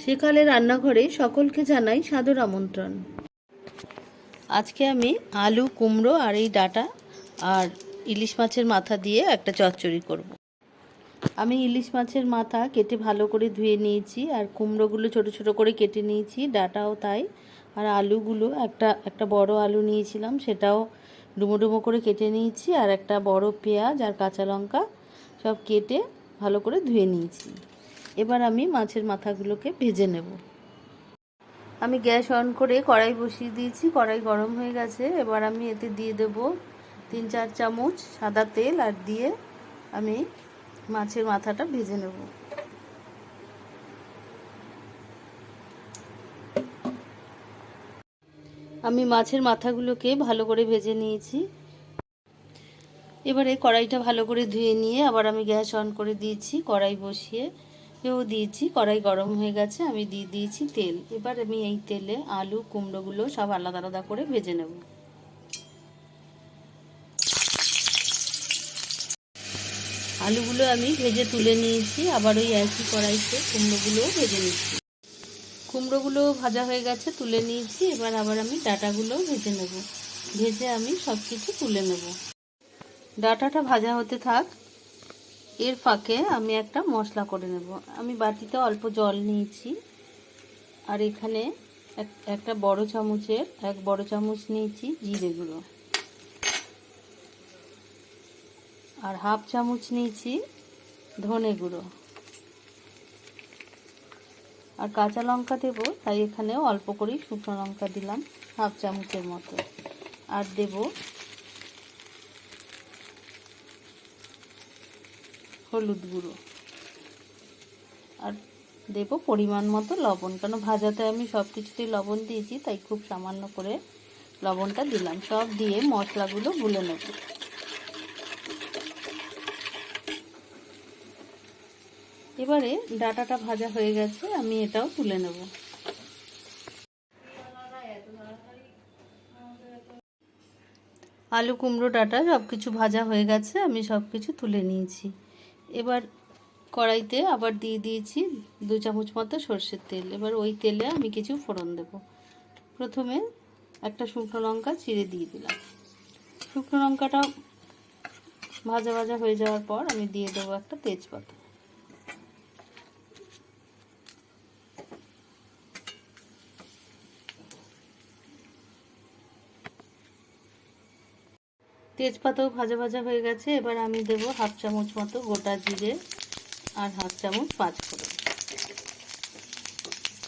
সেকালে রান্নাঘরে সকলকে জানাই সাদর আমন্ত্রণ। আজকে আমি আলু, কুমড়ো আর এই ডাঁটা আর ইলিশ মাছের মাথা দিয়ে একটা চচ্চড়ি করব। আমি ইলিশ মাছের মাথা কেটে ভালো করে ধুয়ে নিয়েছি, আর কুমড়োগুলো ছোট ছোট করে কেটে নিয়েছি, ডাঁটাও তাই। আর আলুগুলো একটা বড় আলু নিয়েছিলাম, সেটাও ডুমো ডুমো করে কেটে নিয়েছি। আর একটা বড় পেঁয়াজ আর কাঁচা লঙ্কা সব কেটে ভালো করে ধুয়ে নিয়েছি। এবার আমি মাছের মাথাগুলোকে ভেজে নেব। আমি গ্যাস অন করে কড়াই বসিয়ে দিয়েছি, কড়াই গরম হয়ে গেছে। এবার আমি এতে দিয়ে দেব 3-4 চামচ সাদা তেল, আর দিয়ে আমি মাছের মাথাটা ভেজে নেব। আমি মাছের মাথাগুলোকে ভালো করে ভেজে নিয়েছি। এবারে কড়াইটা ভালো করে ধুয়ে নিয়ে আবার আমি গ্যাস অন করে দিয়েছি, কড়াই বসিয়ে দিয়েছি। কড়াই গরম হয়ে গেছে, আমি দিয়ে দিয়েছি তেল। এবার আমি এই তেলে আলু, কুমড়োগুলো সব আলাদা আলাদা করে ভেজে নেব। আলুগুলো আমি ভেজে তুলে নিয়েছি, আবার ওই একই কড়াইতে কুমড়োগুলোও ভেজে নিচ্ছি। কুমড়োগুলো ভাজা হয়ে গেছে, তুলে নিয়েছি। এবার আবার আমি ডাঁটাগুলো ভেজে নেব। ভেজে আমি সব কিছু তুলে নেব। ডাঁটাটা ভাজা হতে থাক, এর ফাঁকে আমি একটা মশলা করে নেব। আমি বাটিতে অল্প জল নিয়েছি, আর এখানে একটা বড় চামচের 1 বড় চামচ নিয়েছি জিরে গুঁড়ো, আর হাফ চামচ নিয়েছি ধনে গুঁড়ো, আর কাঁচা লঙ্কা দেবো, তাই এখানে অল্প করেই শুকনো লঙ্কা দিলাম, হাফ চামচের মতো। আর দেব হলুদ গুঁড়ো, আর দেব পরিমাণ মতো লবণ, কারণ ভাজাতে আমি সব কিছুতেই লবণ দিয়েছি, তাই খুব সামান্য করে লবণটা দিলাম। সব দিয়ে মশলাগুলো গুলে নেব। এবারে ডাঁটাটা ভাজা হয়ে গেছে, আমি এটাও তুলে নেব। আলু, কুমড়ো, ডাঁটা সব কিছু ভাজা হয়ে গেছে, আমি সব কিছু তুলে নিয়েছি। এবার কড়াইতে আবার দিয়ে দিয়েছি 2 চামচ মতো সর্ষের তেল। এবার ওই তেলে আমি কিছু ফোড়ন দেব। প্রথমে একটা শুকনো লঙ্কা চিড়ে দিয়ে দিলাম। শুকনো লঙ্কাটা ভাজা ভাজা হয়ে যাওয়ার পর আমি দিয়ে দেবো একটা তেজপাতা। তেজপাতাও ভাজা ভাজা হয়ে গেছে। এবার আমি দেব হাফ চামচ মতো গোটা জিরে আর হাফ চামচ পাঁচফোড়ন।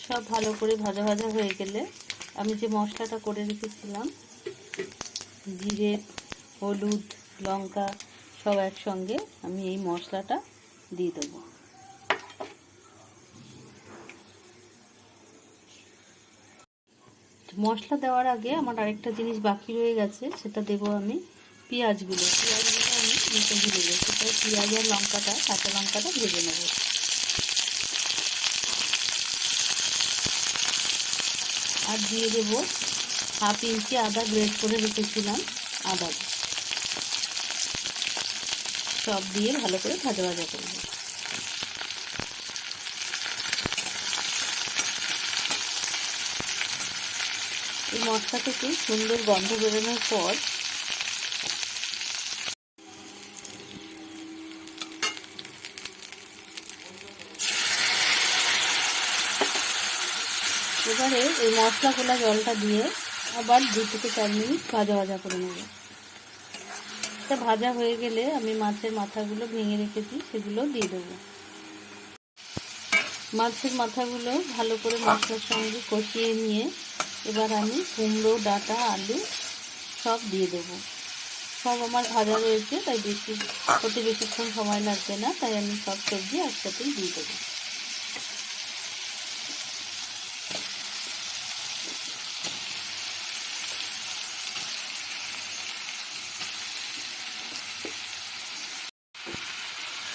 সব ভালো করে ভাজা ভাজা হয়ে গেলে আমি যে মশলাটা করে রেখেছিলাম, জিরে, হলুদ, লঙ্কা সব একসঙ্গে, আমি এই মশলাটা দিয়ে দেবো। মশলা দেওয়ার আগে আমার আরেকটা জিনিস বাকি রয়ে গেছে, সেটা দেবো আমি পেঁয়াজগুলো আমি নিতে ভুলে গেছি, তাই পেঁয়াজ আর লঙ্কাটা, কাঁচা লঙ্কাটা ভেজে নেব। আর দিয়ে দেবো হাফ ইঞ্চি আদা গ্রেট করে রেখেছিলাম, আদা সব দিয়ে ভালো করে ভাজা ভাজা করব। এই মশলা থেকে সুন্দর গন্ধ বেরোনোর পর এবারে এই মশলা গোলা জলটা দিয়ে আবার 2 থেকে 4 মিনিট ভাজা ভাজা করে নেব। এটা ভাজা হয়ে গেলে আমি মাছের মাথাগুলো ভেঙে রেখেছি, সেগুলো দিয়ে দেবো। মাছের মাথাগুলো ভালো করে মশলার সঙ্গে কষিয়ে নিয়ে এবার আমি কুমড়ো, ডাঁটা, আলু সব দিয়ে দেবো। সব আমার ভাজা রয়েছে, তাই বেশিক্ষণ সময় লাগবে না, তাই আমি সব সবজি একসাথেই দিয়ে দেবো।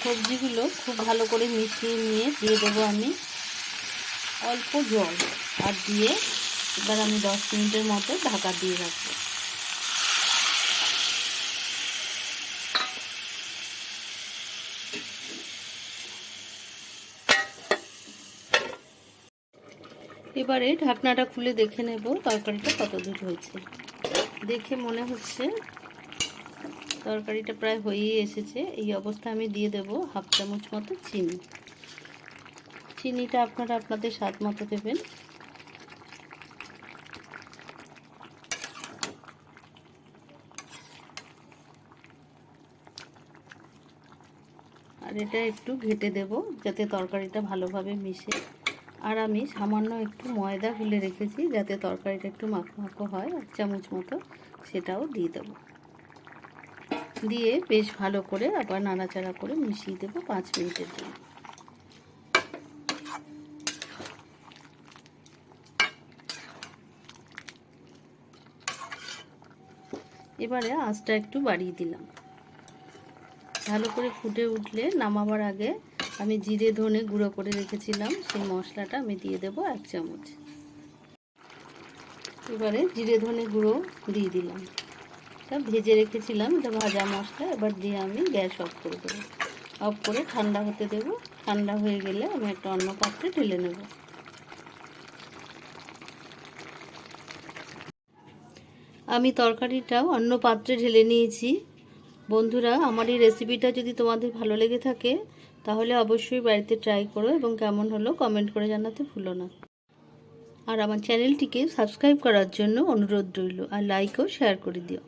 সবজিগুলো খুব ভালো করে মিশিয়ে নিয়ে দিয়ে দেবো আমি অল্প জল, আর দিয়ে এবার আমি 10 মিনিটের মতো ঢাকা দিয়ে রাখবো। এবারে ঢাকনাটা খুলে দেখে নেব তরকারিটা কত দূর হয়েছে। দেখে মনে হচ্ছে তরকারিটা প্রায় হয়েই এসেছে। এই অবস্থা আমি দিয়ে দেব হাফ চামচ মতো চিনি। চিনিটা আপনারা আপনাদের স্বাদ মতো দেবেন। আর এটা একটু ঘেটে দেব যাতে তরকারিটা ভালোভাবে মিশে। আর আমি সামান্য একটু ময়দা গুলে রেখেছি যাতে তরকারিটা একটু মাখো মাখো হয়, 1 চামচ মতো, সেটাও দিয়ে দেব। দিয়ে বেশ ভালো করে আবার নাড়াচাড়া করে মিশিয়ে দেব 5 মিনিটের জন্য। এবারে আঁচটা একটু বাড়িয়ে দিলাম। ভালো করে ফুটে উঠলে নামাবার আগে আমি জিরে ধনে গুঁড়ো করে রেখেছিলাম সেই মশলাটা আমি দিয়ে দেব 1 চামচ। এবারে জিরে ধনে গুঁড়ো দিয়ে দিলাম। এটা ভেজে রেখেছিলাম, এটা ভাজা মশলা। এবার দিয়ে আমি গ্যাস অফ করে দেবো। অফ করে ঠান্ডা হতে দেব। ঠান্ডা হয়ে গেলে আমি একটা অন্য পাত্রে ঢেলে নেব। আমি তরকারিটাও অন্য পাত্রে ঢেলে নিয়েছি। বন্ধুরা, আমার এই রেসিপিটা যদি তোমাদের ভালো লেগে থাকে তাহলে অবশ্যই বাড়িতে ট্রাই করো এবং কেমন হলো কমেন্ট করে জানাতে ভুলো না। আর আমার চ্যানেলটিকে সাবস্ক্রাইব করার জন্য অনুরোধ রইল, আর লাইক ও শেয়ার করে দিও।